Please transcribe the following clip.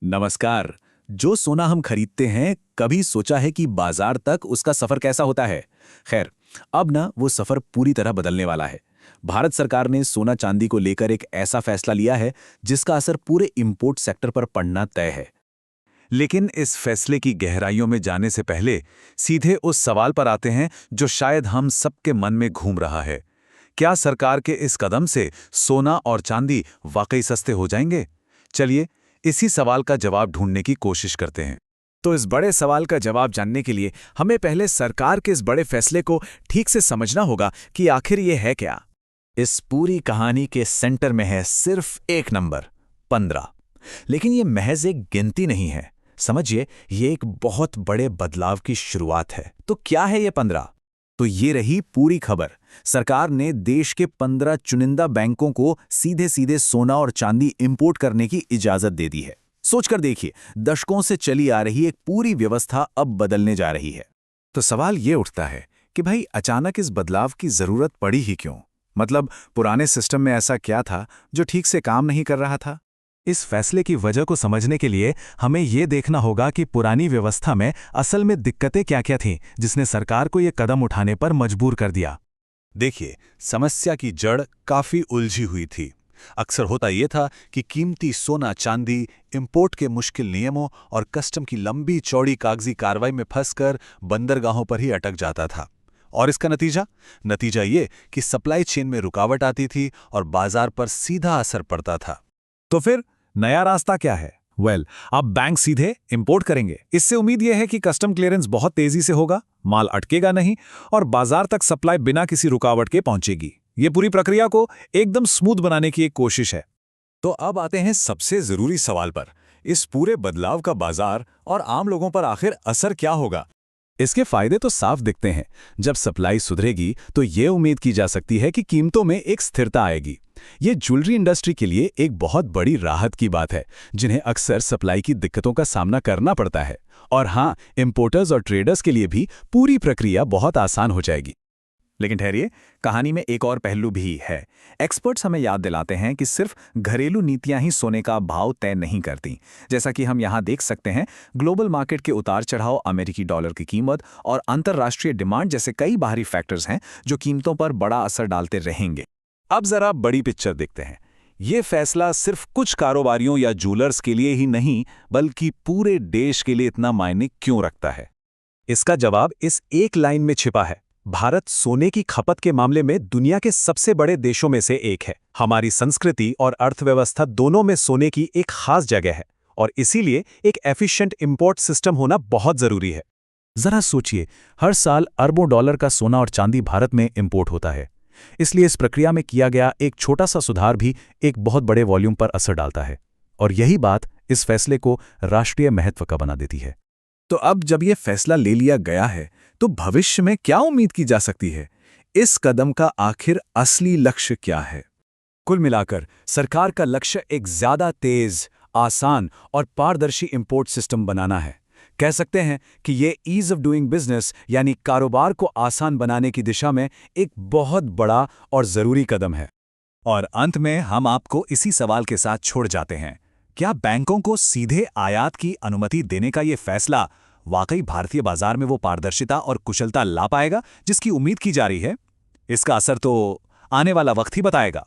नमस्कार। जो सोना हम खरीदते हैं, कभी सोचा है कि बाजार तक उसका सफर कैसा होता है? खैर, अब ना वो सफर पूरी तरह बदलने वाला है। भारत सरकार ने सोना चांदी को लेकर एक ऐसा फैसला लिया है जिसका असर पूरे इंपोर्ट सेक्टर पर पड़ना तय है। लेकिन इस फैसले की गहराइयों में जाने से पहले सीधे उस सवाल पर आते हैं जो शायद हम सबके मन में घूम रहा है। क्या सरकार के इस कदम से सोना और चांदी वाकई सस्ते हो जाएंगे? चलिए, इसी सवाल का जवाब ढूंढने की कोशिश करते हैं। तो इस बड़े सवाल का जवाब जानने के लिए हमें पहले सरकार के इस बड़े फैसले को ठीक से समझना होगा कि आखिर ये है क्या। इस पूरी कहानी के सेंटर में है सिर्फ एक नंबर, 15। लेकिन ये महज एक गिनती नहीं है। समझिए, ये एक बहुत बड़े बदलाव की शुरुआत है। तो क्या है ये 15? तो ये रही पूरी खबर। सरकार ने देश के 15 चुनिंदा बैंकों को सीधे सीधे सोना और चांदी इंपोर्ट करने की इजाजत दे दी है। सोचकर देखिए, दशकों से चली आ रही एक पूरी व्यवस्था अब बदलने जा रही है। तो सवाल ये उठता है कि भाई, अचानक इस बदलाव की जरूरत पड़ी ही क्यों? मतलब, पुराने सिस्टम में ऐसा क्या था जो ठीक से काम नहीं कर रहा था? इस फैसले की वजह को समझने के लिए हमें ये देखना होगा कि पुरानी व्यवस्था में असल में दिक्कतें क्या-क्या थीं, जिसने सरकार को ये कदम उठाने पर मजबूर कर दिया। देखिए, समस्या की जड़ काफी उलझी हुई थी। अक्सर होता यह था कि कीमती सोना चांदी इंपोर्ट के मुश्किल नियमों और कस्टम की लंबी चौड़ी कागजी कार्रवाई में फंसकर बंदरगाहों पर ही अटक जाता था। और इसका नतीजा ये कि सप्लाई चेन में रुकावट आती थी और बाजार पर सीधा असर पड़ता था। तो फिर नया रास्ता क्या है? अब बैंक सीधे इंपोर्ट करेंगे। इससे उम्मीद यह है कि कस्टम क्लियरेंस बहुत तेजी से होगा, माल अटकेगा नहीं और बाजार तक सप्लाई बिना किसी रुकावट के पहुंचेगी। ये पूरी प्रक्रिया को एकदम स्मूथ बनाने की एक कोशिश है। तो अब आते हैं सबसे जरूरी सवाल पर। इस पूरे बदलाव का बाजार और आम लोगों पर आखिर असर क्या होगा? इसके फायदे तो साफ दिखते हैं। जब सप्लाई सुधरेगी तो ये उम्मीद की जा सकती है कि कीमतों में एक स्थिरता आएगी। ये ज्वेलरी इंडस्ट्री के लिए एक बहुत बड़ी राहत की बात है, जिन्हें अक्सर सप्लाई की दिक्कतों का सामना करना पड़ता है। और हाँ, इंपोर्टर्स और ट्रेडर्स के लिए भी पूरी प्रक्रिया बहुत आसान हो जाएगी। लेकिन ठहरिए, कहानी में एक और पहलू भी है। एक्सपर्ट्स हमें याद दिलाते हैं कि सिर्फ घरेलू नीतियां ही सोने का भाव तय नहीं करती। जैसा कि हम यहां देख सकते हैं, ग्लोबल मार्केट के उतार चढ़ाव, अमेरिकी डॉलर की कीमत और अंतर्राष्ट्रीय डिमांड जैसे कई बाहरी फैक्टर्स हैं जो कीमतों पर बड़ा असर डालते रहेंगे। अब जरा बड़ी पिक्चर देखते हैं। ये फैसला सिर्फ कुछ कारोबारियों या जूलर्स के लिए ही नहीं, बल्कि पूरे देश के लिए इतना मायने क्यों रखता है? इसका जवाब इस एक लाइन में छिपा है। भारत सोने की खपत के मामले में दुनिया के सबसे बड़े देशों में से एक है। हमारी संस्कृति और अर्थव्यवस्था दोनों में सोने की एक खास जगह है और इसीलिए एक एफिशिएंट इंपोर्ट सिस्टम होना बहुत जरूरी है। जरा सोचिए, हर साल अरबों डॉलर का सोना और चांदी भारत में इंपोर्ट होता है। इसलिए इस प्रक्रिया में किया गया एक छोटा सा सुधार भी एक बहुत बड़े वॉल्यूम पर असर डालता है। और यही बात इस फैसले को राष्ट्रीय महत्व का बना देती है। तो अब जब यह फैसला ले लिया गया है, तो भविष्य में क्या उम्मीद की जा सकती है? इस कदम का आखिर असली लक्ष्य क्या है? कुल मिलाकर सरकार का लक्ष्य एक ज्यादा तेज, आसान और पारदर्शी इंपोर्ट सिस्टम बनाना है। कह सकते हैं कि ये ईज ऑफ डूइंग बिजनेस यानी कारोबार को आसान बनाने की दिशा में एक बहुत बड़ा और जरूरी कदम है। और अंत में हम आपको इसी सवाल के साथ छोड़ जाते हैं। क्या बैंकों को सीधे आयात की अनुमति देने का ये फैसला वाकई भारतीय बाजार में वो पारदर्शिता और कुशलता ला पाएगा जिसकी उम्मीद की जा रही है? इसका असर तो आने वाला वक्त ही बताएगा।